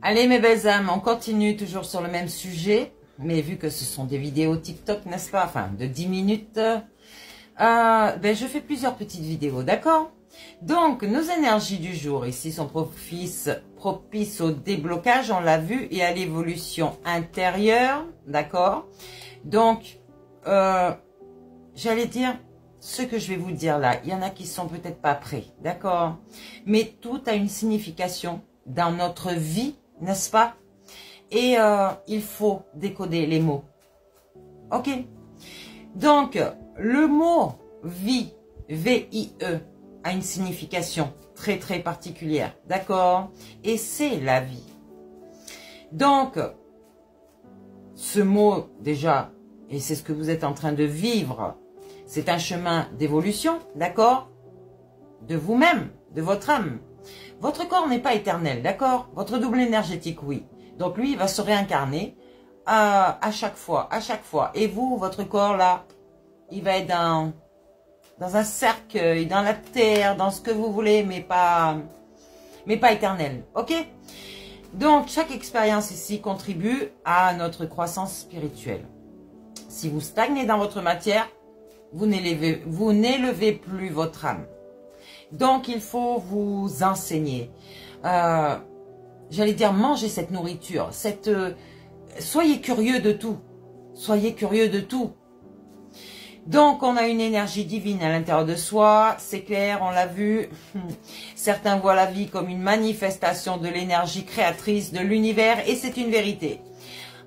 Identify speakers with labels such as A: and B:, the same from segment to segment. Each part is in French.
A: Allez mes belles âmes, on continue toujours sur le même sujet, mais vu que ce sont des vidéos TikTok, n'est-ce pas? Enfin, de 10 minutes, je fais plusieurs petites vidéos, d'accord? Donc, nos énergies du jour ici sont propices au déblocage, on l'a vu, et à l'évolution intérieure, d'accord? Donc, j'allais dire, ce que je vais vous dire là, il y en a qui sont peut-être pas prêts, d'accord? Mais tout a une signification dans notre vie, n'est-ce pas? Et il faut décoder les mots. Ok? Donc, le mot vie, V-I-E, a une signification très très particulière, d'accord? Et c'est la vie. Donc, ce mot déjà, et c'est ce que vous êtes en train de vivre, c'est un chemin d'évolution, d'accord? De vous-même, de votre âme. Votre corps n'est pas éternel, d'accord? Votre double énergétique, oui. Donc lui, il va se réincarner à chaque fois, Et vous, votre corps, là, il va être dans un cercueil, dans la terre, dans ce que vous voulez, mais pas éternel, ok? Donc, chaque expérience ici contribue à notre croissance spirituelle. Si vous stagnez dans votre matière, vous n'élevez plus votre âme. Donc, il faut vous enseigner. J'allais dire, mangez cette nourriture. Soyez curieux de tout. Soyez curieux de tout. Donc, on a une énergie divine à l'intérieur de soi. C'est clair, on l'a vu. Certains voient la vie comme une manifestation de l'énergie créatrice de l'univers. Et c'est une vérité.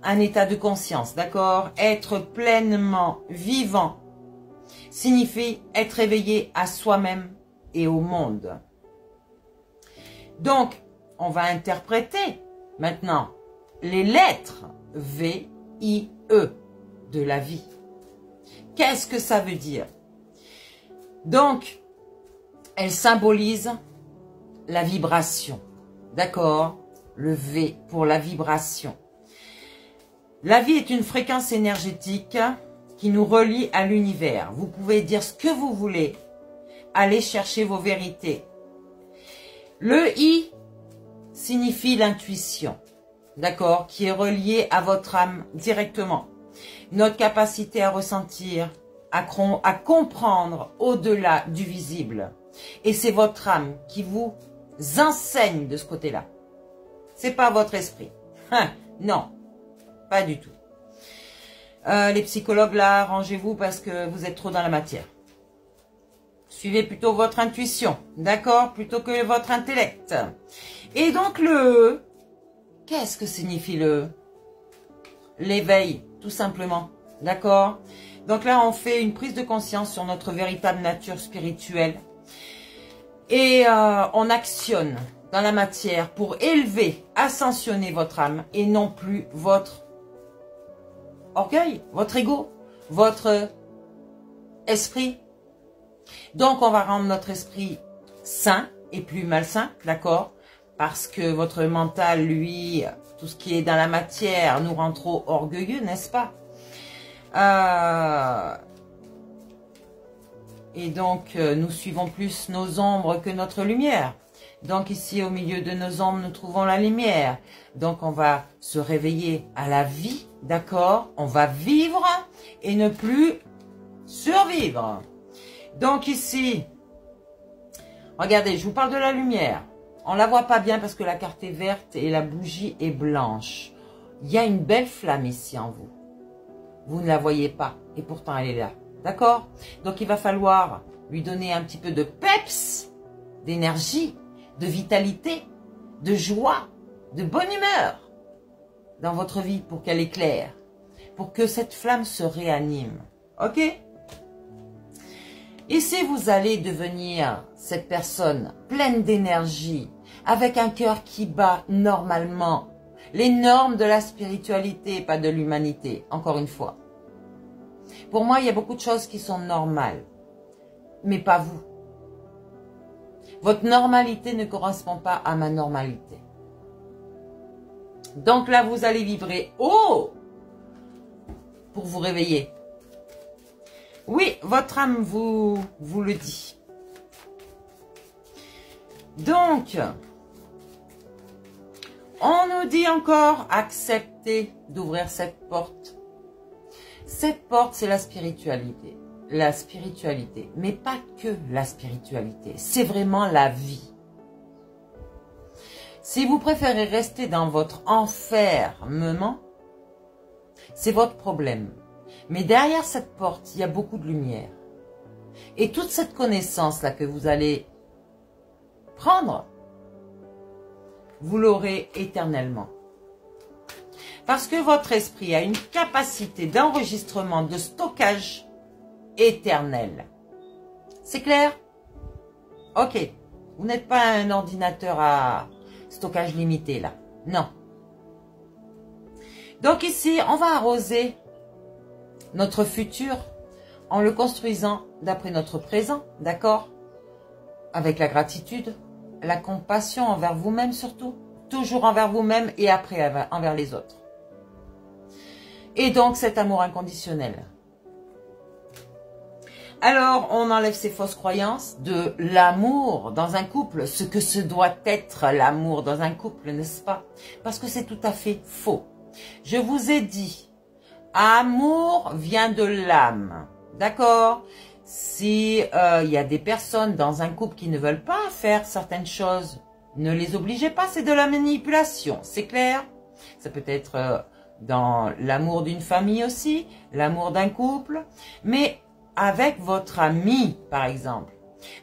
A: Un état de conscience, d'accord? Être pleinement vivant signifie être éveillé à soi-même et au monde. Donc, on va interpréter maintenant les lettres V-I-E de la vie. Qu'est-ce que ça veut dire? Donc, elle symbolise la vibration, d'accord? Le V pour la vibration. La vie est une fréquence énergétique qui nous relie à l'univers. Vous pouvez dire ce que vous voulez. Allez chercher vos vérités. Le I signifie l'intuition, d'accord, qui est reliée à votre âme directement. Notre capacité à ressentir, à comprendre au-delà du visible. Et c'est votre âme qui vous enseigne de ce côté-là. C'est pas votre esprit. Non, pas du tout. Les psychologues là, rangez-vous parce que vous êtes trop dans la matière. Suivez plutôt votre intuition, d'accord, plutôt que votre intellect. Et donc le E, qu'est-ce que signifie le E? L'éveil, tout simplement, d'accord? Donc là, on fait une prise de conscience sur notre véritable nature spirituelle. Et on actionne dans la matière pour élever, ascensionner votre âme et non plus votre orgueil, votre ego, votre esprit. Donc, on va rendre notre esprit sain et plus malsain, d'accord? Parce que votre mental, lui, tout ce qui est dans la matière, nous rend trop orgueilleux, n'est-ce pas? Et donc, nous suivons plus nos ombres que notre lumière. Donc, ici, au milieu de nos ombres, nous trouvons la lumière. Donc, on va se réveiller à la vie, d'accord? On va vivre et ne plus survivre. Donc ici, regardez, je vous parle de la lumière. On ne la voit pas bien parce que la carte est verte et la bougie est blanche. Il y a une belle flamme ici en vous. Vous ne la voyez pas et pourtant elle est là. D'accord? Donc il va falloir lui donner un petit peu de peps, d'énergie, de vitalité, de joie, de bonne humeur dans votre vie pour qu'elle éclaire. Pour que cette flamme se réanime. Ok? Ici, vous allez devenir cette personne pleine d'énergie, avec un cœur qui bat normalement. Les normes de la spiritualité, pas de l'humanité, encore une fois. Pour moi, il y a beaucoup de choses qui sont normales, mais pas vous. Votre normalité ne correspond pas à ma normalité. Donc là, vous allez vibrer haut pour vous réveiller. Oui, votre âme vous le dit. Donc, on nous dit encore? Acceptez d'ouvrir cette porte. Cette porte, c'est la spiritualité. La spiritualité, mais pas que la spiritualité. C'est vraiment la vie. Si vous préférez rester dans votre enfermement, c'est votre problème. Mais derrière cette porte, il y a beaucoup de lumière. Et toute cette connaissance-là que vous allez prendre, vous l'aurez éternellement. Parce que votre esprit a une capacité d'enregistrement, de stockage éternel. C'est clair? Ok. Vous n'êtes pas un ordinateur à stockage limité là. Non. Donc ici, on va arroser notre futur en le construisant d'après notre présent, d'accord? Avec la gratitude, la compassion envers vous-même surtout, toujours envers vous-même et après envers les autres. Et donc cet amour inconditionnel. Alors, on enlève ces fausses croyances de l'amour dans un couple, ce que ce doit être l'amour dans un couple, n'est-ce pas? Parce que c'est tout à fait faux. Je vous ai dit, amour vient de l'âme, d'accord? Si il y a des personnes dans un couple qui ne veulent pas faire certaines choses, ne les obligez pas, c'est de la manipulation, c'est clair? Ça peut être dans l'amour d'une famille aussi, l'amour d'un couple, mais avec votre ami, par exemple.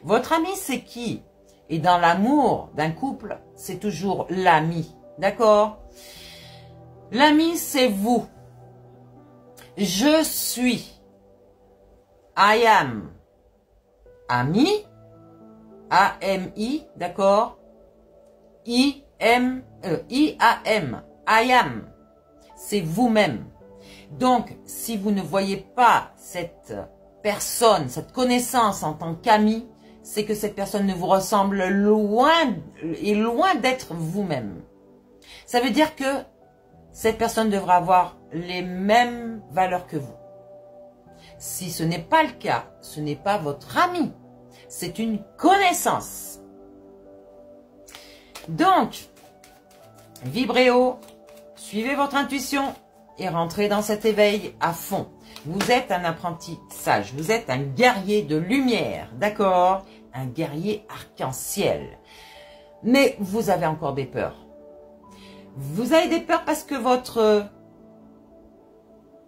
A: Votre ami, c'est qui? Et dans l'amour d'un couple, c'est toujours l'ami. D'accord? L'ami, c'est vous. Je suis. I am. Ami. A-M-I. D'accord? I-A-M. I am. C'est vous-même. Donc, si vous ne voyez pas cette personne, cette connaissance en tant qu'ami, c'est que cette personne ne vous ressemble loin d'être vous-même. Ça veut dire que cette personne devra avoir les mêmes valeurs que vous. Si ce n'est pas le cas, ce n'est pas votre ami, c'est une connaissance. Donc, vibrez haut, suivez votre intuition et rentrez dans cet éveil à fond. Vous êtes un apprenti sage, vous êtes un guerrier de lumière, d'accord? Un guerrier arc-en-ciel. Mais vous avez encore des peurs. Vous avez des peurs parce que votre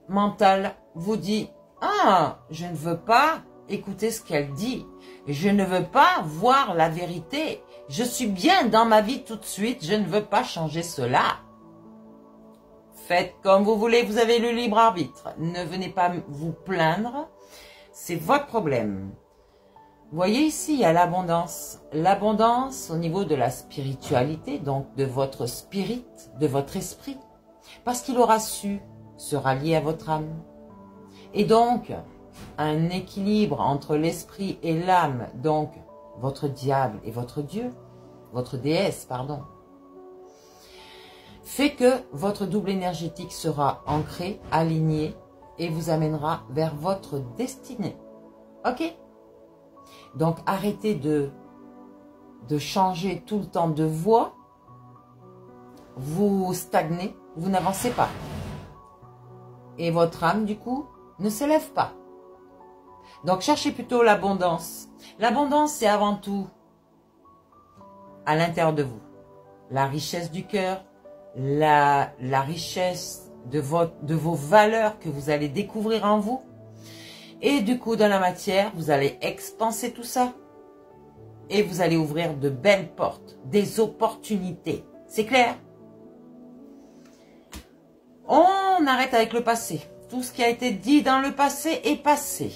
A: mental vous dit « Ah, je ne veux pas écouter ce qu'elle dit. Je ne veux pas voir la vérité. Je suis bien dans ma vie tout de suite. Je ne veux pas changer cela. » Faites comme vous voulez, vous avez le libre arbitre. Ne venez pas vous plaindre, c'est votre problème. Vous voyez ici, il y a l'abondance. L'abondance au niveau de la spiritualité, donc de votre spirit, de votre esprit. Parce qu'il aura su se rallier à votre âme. Et donc, un équilibre entre l'esprit et l'âme, donc votre diable et votre Dieu, votre déesse, pardon, fait que votre double énergétique sera ancré, aligné et vous amènera vers votre destinée. Ok? Donc arrêtez de changer tout le temps de voie. Vous stagnez, vous n'avancez pas. Et votre âme, du coup, ne s'élève pas. Donc cherchez plutôt l'abondance. L'abondance, c'est avant tout à l'intérieur de vous. La richesse du cœur, la richesse de vos valeurs que vous allez découvrir en vous. Et du coup, dans la matière, vous allez expanser tout ça. Et vous allez ouvrir de belles portes, des opportunités. C'est clair? On arrête avec le passé. Tout ce qui a été dit dans le passé est passé.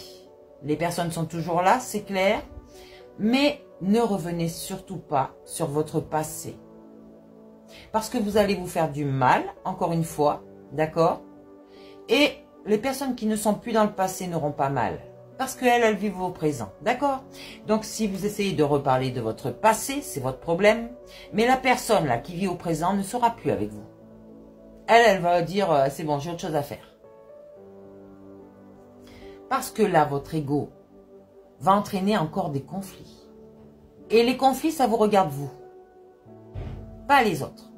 A: Les personnes sont toujours là, c'est clair. Mais ne revenez surtout pas sur votre passé. Parce que vous allez vous faire du mal, encore une fois, d'accord? Et les personnes qui ne sont plus dans le passé n'auront pas mal. Parce qu'elles vivent au présent, d'accord? Donc si vous essayez de reparler de votre passé, c'est votre problème. Mais la personne là qui vit au présent ne sera plus avec vous. Elle va dire, c'est bon, j'ai autre chose à faire. Parce que là, votre ego va entraîner encore des conflits. Et les conflits, ça vous regarde vous. Pas les autres.